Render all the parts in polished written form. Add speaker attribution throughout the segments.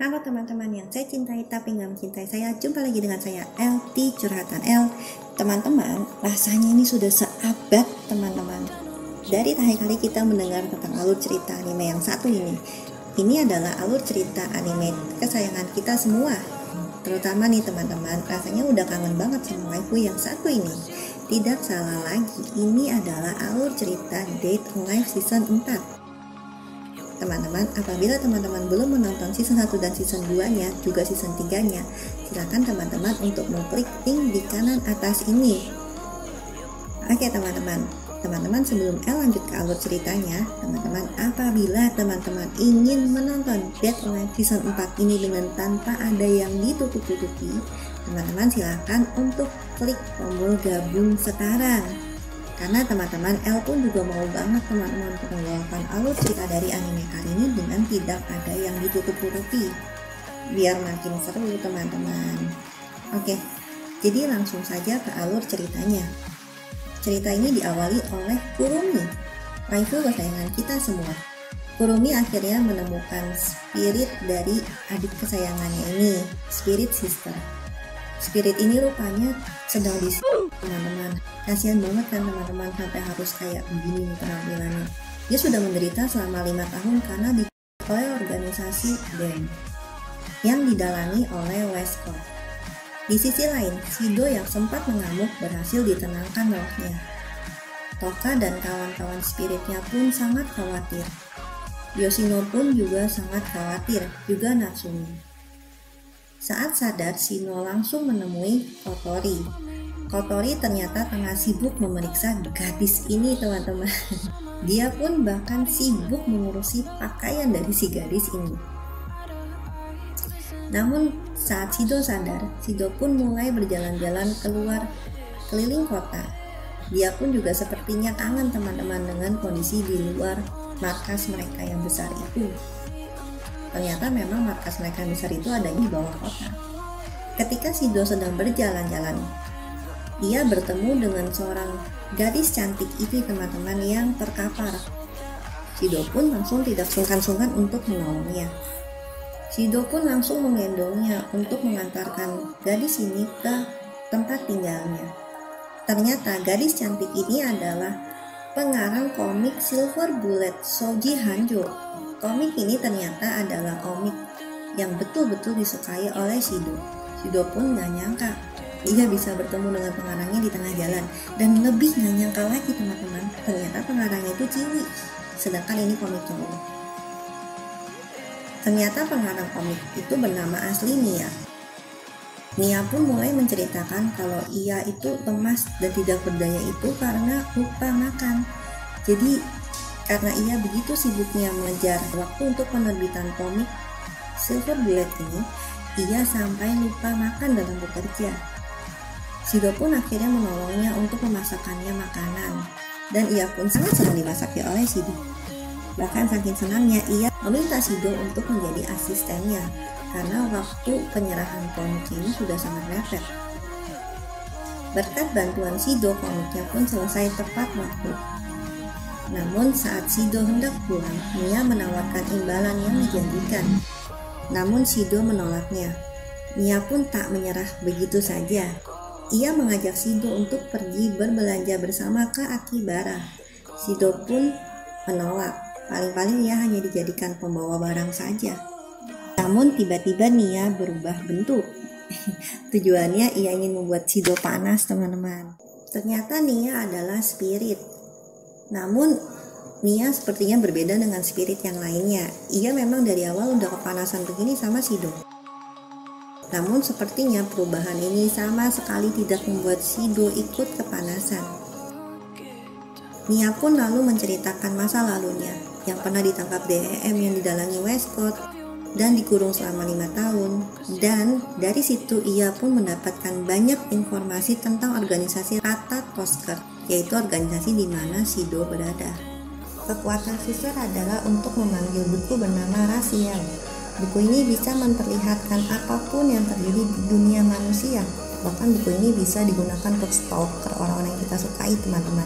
Speaker 1: Halo teman-teman yang saya cintai tapi nggak mencintai saya. Jumpa lagi dengan saya El di Curhatan El. Teman-teman, rasanya ini sudah seabad teman-teman. Dari terakhir kali kita mendengar tentang alur cerita anime yang satu ini. Ini adalah alur cerita anime kesayangan kita semua. Terutama nih teman-teman, rasanya udah kangen banget sama waifu yang satu ini. Tidak salah lagi, ini adalah alur cerita Date Alive Season 4. Teman-teman, apabila teman-teman belum menonton season 1 dan season 2-nya, juga season 3-nya, silakan teman-teman untuk mengklik link di kanan atas ini. Oke teman-teman, sebelum El lanjut ke alur ceritanya, teman-teman, apabila teman-teman ingin menonton Dead Alive season 4 ini dengan tanpa ada yang ditutup-tutupi, teman-teman silakan untuk klik tombol gabung sekarang. Karena teman-teman, El pun juga mau banget teman-teman membawakan alur cerita dari anime kali ini dengan tidak ada yang ditutup-tutupi, biar makin seru teman-teman. Oke, jadi langsung saja ke alur ceritanya. Cerita ini diawali oleh Kurumi, waifu kesayangan kita semua. Kurumi akhirnya menemukan spirit dari adik kesayangannya ini, Spirit Sister. Spirit ini rupanya sedang teman-teman. Kasihan banget kan teman-teman sampai harus kayak begini penampilannya. Dia sudah menderita selama 5 tahun karena dikelola oleh organisasi BEM yang didalangi oleh Westcott. Di sisi lain, Shido yang sempat mengamuk berhasil ditenangkan rohnya. Toka dan kawan-kawan spiritnya pun sangat khawatir. Yoshino pun juga sangat khawatir, juga Natsumi. Saat sadar, Shino langsung menemui Kotori. Kotori ternyata tengah sibuk memeriksa gadis ini teman-teman. Dia pun bahkan sibuk mengurusi pakaian dari si gadis ini. Namun saat Shido sadar, Shido pun mulai berjalan-jalan keluar keliling kota. Dia pun juga sepertinya kangen teman-teman dengan kondisi di luar markas mereka yang besar itu. Ternyata memang markas mereka yang besar itu adanya di bawah kota. Ketika Shido sedang berjalan-jalan, ia bertemu dengan seorang gadis cantik ini teman-teman yang terkapar. Shido pun langsung tidak sungkan-sungkan untuk menolongnya. Shido pun langsung menggendongnya untuk mengantarkan gadis ini ke tempat tinggalnya. Ternyata gadis cantik ini adalah pengarang komik Silver Bullet Shoji Hanjo. Komik ini ternyata adalah komik yang betul-betul disukai oleh Shido. Shido pun gak nyangka ia bisa bertemu dengan pengarangnya di tengah jalan, dan lebih gak nyangka lagi teman-teman, ternyata pengarangnya itu cewek, sedangkan ini komik cowok. Ternyata pengarang komik itu bernama asli Nia. Nia pun mulai menceritakan kalau ia itu lemas dan tidak berdaya itu karena lupa makan. Jadi karena ia begitu sibuknya mengejar waktu untuk penerbitan komik Silver Bullet ini, ia sampai lupa makan dalam bekerja. Shido pun akhirnya menolongnya untuk memasakkannya makanan, dan ia pun sangat senang dimasaknya oleh Shido. Bahkan saking senangnya ia meminta Shido untuk menjadi asistennya karena waktu penyerahan komik ini sudah sangat mepet. Berkat bantuan Shido, komiknya pun selesai tepat waktu. Namun saat Shido hendak pulang, Nia menawarkan imbalan yang dijanjikan. Namun Shido menolaknya. Nia pun tak menyerah begitu saja. Ia mengajak Shido untuk pergi berbelanja bersama ke Akibara. Shido pun menolak. Paling-paling ia hanya dijadikan pembawa barang saja. Namun tiba-tiba Nia berubah bentuk. Tujuannya ia ingin membuat Shido panas teman-teman. Ternyata Nia adalah spirit. Namun Nia sepertinya berbeda dengan spirit yang lainnya. Ia memang dari awal udah kepanasan begini sama Shido. Namun sepertinya perubahan ini sama sekali tidak membuat Shido ikut kepanasan. Nia pun lalu menceritakan masa lalunya yang pernah ditangkap DEM yang didalangi Westcott dan dikurung selama 5 tahun. Dan dari situ ia pun mendapatkan banyak informasi tentang organisasi Rata Tosker, yaitu organisasi di mana Shido berada. Kekuatan Sister adalah untuk memanggil buku bernama Rasiel. Buku ini bisa memperlihatkan apapun yang terjadi di dunia manusia. Bahkan buku ini bisa digunakan untuk stalker orang-orang yang kita sukai teman-teman.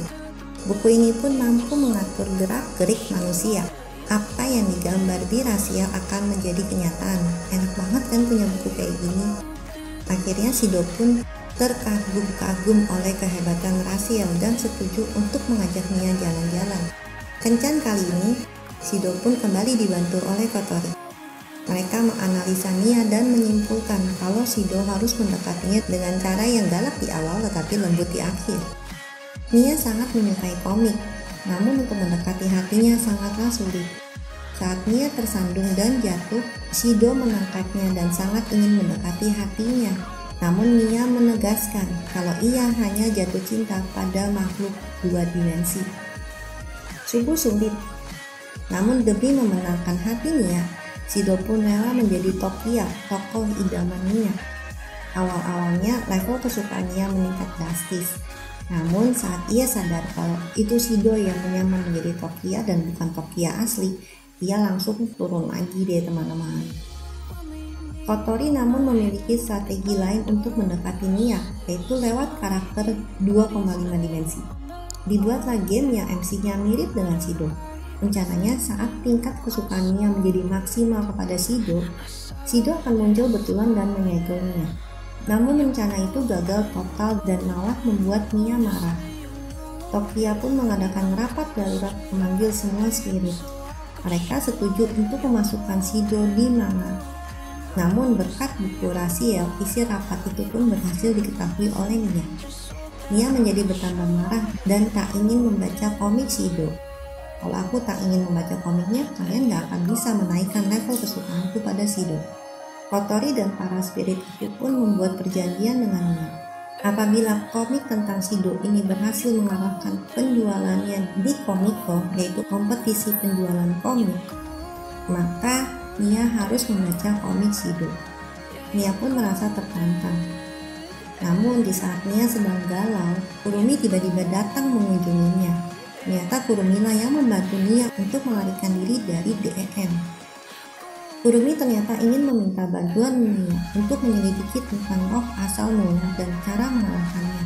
Speaker 1: Buku ini pun mampu mengatur gerak-gerik manusia. Apa yang digambar di Rasiel akan menjadi kenyataan. Enak banget kan punya buku kayak gini. Akhirnya Shido pun terkagum-kagum oleh kehebatan Rasiel dan setuju untuk mengajak Nia jalan-jalan. Kencan kali ini, Shido pun kembali dibantu oleh Kotori. Mereka menganalisa Nia dan menyimpulkan kalau Shido harus mendekatinya dengan cara yang galak di awal tetapi lembut di akhir. Nia sangat menyukai komik, namun untuk mendekati hatinya sangatlah sulit. Saat Nia tersandung dan jatuh, Shido menangkapnya dan sangat ingin mendekati hatinya. Namun Nia menegaskan kalau ia hanya jatuh cinta pada makhluk dua dimensi. Sungguh sulit. Namun demi memenangkan hati Nia, Shido pun rela menjadi Tokia, tokoh idaman Nia. Awal-awalnya level kesukaan Nia meningkat drastis. Namun saat ia sadar kalau itu Shido yang menyamar menjadi Tokia dan bukan Tokia asli, ia langsung turun lagi deh teman-teman. Kotori namun memiliki strategi lain untuk mendekati Nia, yaitu lewat karakter 2,5 dimensi. Dibuatlah game yang MC-nya mirip dengan Shido. Rencananya saat tingkat kesukaannya menjadi maksimal kepada Shido, Shido akan muncul betulan dan menyegel Nia. Namun rencana itu gagal total dan malah membuat Nia marah. Tokia pun mengadakan rapat darurat memanggil semua spirit. Mereka setuju untuk memasukkan Shido di mana. Namun berkat buku Rasiel, isi rapat itu pun berhasil diketahui oleh Nia. Nia menjadi bertambah marah dan tak ingin membaca komik Shido. Kalau aku tak ingin membaca komiknya, kalian gak akan bisa menaikkan level kesukaanku pada Shido. Kotori dan para spirit itu pun membuat perjanjian dengan Nia. Apabila komik tentang Shido ini berhasil mengalahkan penjualannya di Komiko, yaitu kompetisi penjualan komik, maka Nia harus membaca komik Shido. Nia pun merasa tertantang. Namun di saat Nia sedang galau, Kurumi tiba-tiba datang mengunjunginya. Ternyata Kurumilah yang membantu Nia untuk melarikan diri dari DEM. Kurumi ternyata ingin meminta bantuan Nia untuk menyelidiki tentang roh asal mula dan cara mengalahkannya.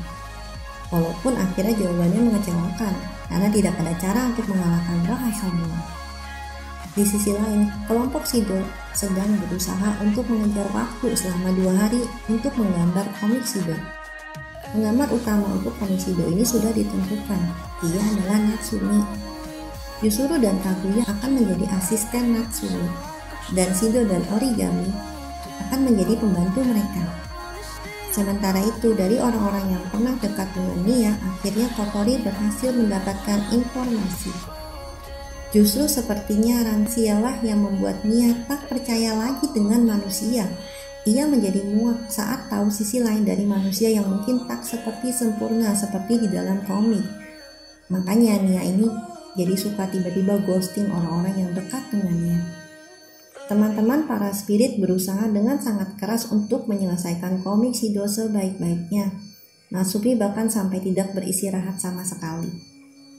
Speaker 1: Walaupun akhirnya jawabannya mengecewakan, karena tidak ada cara untuk mengalahkan roh asal mula. Di sisi lain, kelompok Shido sedang berusaha untuk mengejar waktu selama 2 hari untuk menggambar komik Shido. Penggambar utama untuk komik Shido ini sudah ditentukan, dia adalah Natsumi. Yusuru dan Kaguya akan menjadi asisten Natsumi, dan Shido dan Origami akan menjadi pembantu mereka. Sementara itu, dari orang-orang yang pernah dekat dengan Nia, akhirnya Kotori berhasil mendapatkan informasi. Justru sepertinya Rasiel lah yang membuat Nia tak percaya lagi dengan manusia. Ia menjadi muak saat tahu sisi lain dari manusia yang mungkin tak seperti sempurna seperti di dalam komik. Makanya Nia ini jadi suka tiba-tiba ghosting orang-orang yang dekat dengannya. Teman-teman para spirit berusaha dengan sangat keras untuk menyelesaikan komik Shido sebaik-baiknya. Natsumi bahkan sampai tidak beristirahat sama sekali.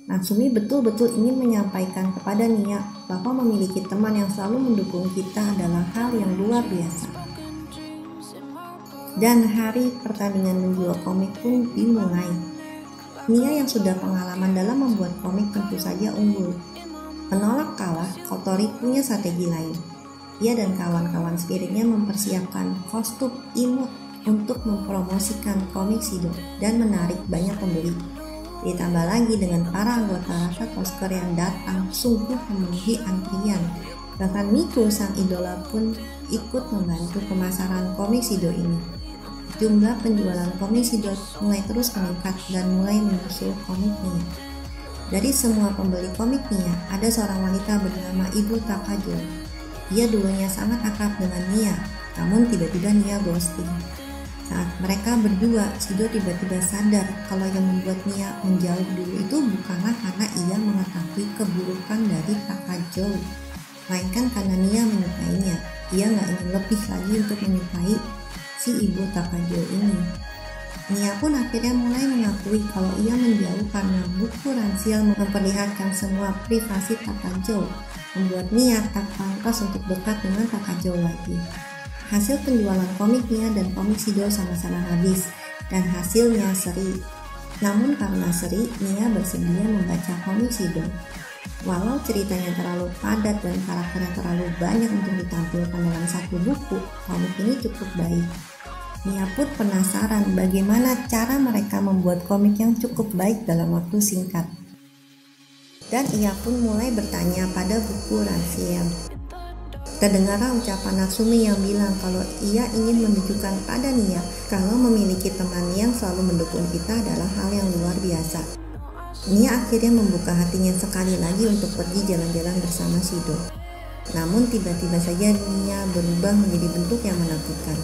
Speaker 1: Natsumi betul-betul ingin menyampaikan kepada Nia bahwa memiliki teman yang selalu mendukung kita adalah hal yang luar biasa. Dan hari pertandingan menjual komik pun dimulai. Nia yang sudah pengalaman dalam membuat komik tentu saja unggul. Menolak kalah, Kotori punya strategi lain. Ia dan kawan-kawan spiritnya mempersiapkan kostum imut untuk mempromosikan komik Shido dan menarik banyak pembeli. Ditambah lagi dengan para anggota rasa cosplayer yang datang sungguh memenuhi antrian. Bahkan Miku sang idola pun ikut membantu pemasaran komik Shido ini. Jumlah penjualan komik Shido mulai terus meningkat dan mulai menyusul komiknya. Dari semua pembeli komiknya, ada seorang wanita bernama Ibu Takajo. Dia dulunya sangat akrab dengan Nia, namun tiba-tiba Nia ghosting. Saat mereka berdua, Shido tiba-tiba sadar kalau yang membuat Nia menjauh dulu itu bukanlah karena ia mengetahui keburukan dari Takajo, melainkan karena Nia menyukainya. Ia nggak ingin lebih lagi untuk menyukai si Ibu Takajo ini. Nia pun akhirnya mulai mengakui kalau ia menjauh karena buku Rasiel memperlihatkan semua privasi Takajo, membuat Nia tak pantas untuk dekat dengan Takajo lagi. Hasil penjualan komik Nia dan komik Shido sama-sama habis, dan hasilnya seri. Namun karena seri, Nia bersedia membaca komik Shido. Walau ceritanya terlalu padat dan karakternya terlalu banyak untuk ditampilkan dalam satu buku, komik ini cukup baik. Mia pun penasaran bagaimana cara mereka membuat komik yang cukup baik dalam waktu singkat. Dan ia pun mulai bertanya pada buku rahasia. Terdengarlah ucapan Natsumi yang bilang kalau ia ingin menunjukkan pada Nia kalau memiliki teman yang selalu mendukung kita adalah hal yang luar biasa. Nia akhirnya membuka hatinya sekali lagi untuk pergi jalan-jalan bersama Shido. Namun tiba-tiba saja Nia berubah menjadi bentuk yang menakutkan.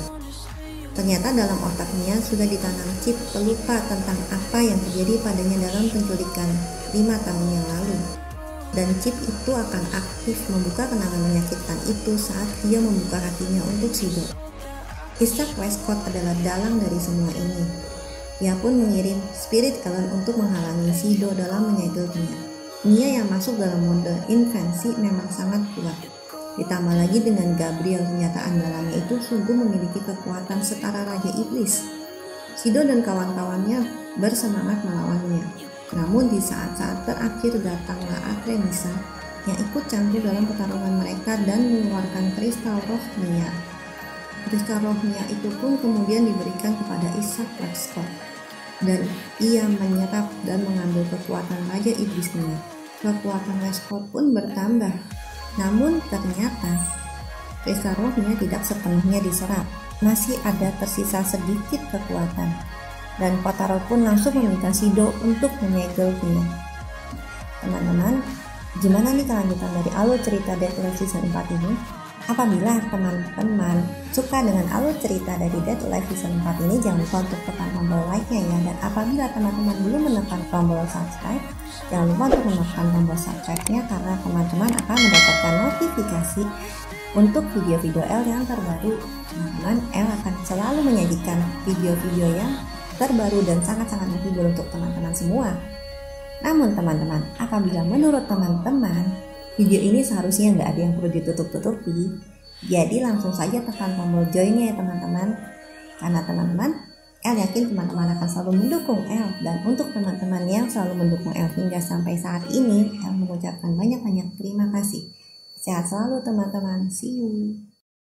Speaker 1: Ternyata dalam otak Nia sudah ditanam chip pelupa tentang apa yang terjadi padanya dalam penculikan 5 tahun yang lalu. Dan chip itu akan aktif membuka kenangan menyakitkan itu saat dia membuka hatinya untuk Shido. Isaac Westcott adalah dalang dari semua ini. Ia pun mengirim spirit kalian untuk menghalangi Shido dalam menyegel Nia. Nia yang masuk dalam mode invensi memang sangat kuat. Ditambah lagi dengan Gabriel, senjata andalannya itu sungguh memiliki kekuatan setara Raja Iblis. Shido dan kawan-kawannya bersemangat melawannya. Namun di saat-saat terakhir datanglah Artemisa yang ikut campur dalam pertarungan mereka dan mengeluarkan kristal roh Nia. Kristal roh Nia itu pun kemudian diberikan kepada Isaac Westcott dan ia menyerap dan mengambil kekuatan Raja Iblis Nia. Kekuatan Westcott pun bertambah. Namun ternyata kristal roh Nia tidak sepenuhnya diserap. Masih ada tersisa sedikit kekuatan. Dan Kotaro pun langsung meminta Shido untuk menyegel Nia. Teman-teman, gimana nih kelanjutan dari alur cerita Dead Life Season 4 ini? Apabila teman-teman suka dengan alur cerita dari Dead Life Season 4 ini, jangan lupa untuk tekan tombol like-nya ya. Dan apabila teman-teman belum menekan tombol subscribe, jangan lupa untuk menekan tombol subscribe-nya karena teman-teman akan mendapatkan notifikasi untuk video-video L yang terbaru. Teman-teman, L akan selalu menyajikan video-video yang terbaru dan sangat-sangat menghibur untuk teman-teman semua. Namun teman-teman, apabila menurut teman-teman video ini seharusnya nggak ada yang perlu ditutup-tutupi, jadi langsung saja tekan tombol join-nya ya teman-teman. Karena teman-teman, L yakin teman-teman akan selalu mendukung L. Dan untuk teman-teman yang selalu mendukung L hingga sampai saat ini, L mengucapkan banyak-banyak terima kasih. Sehat selalu teman-teman, see you.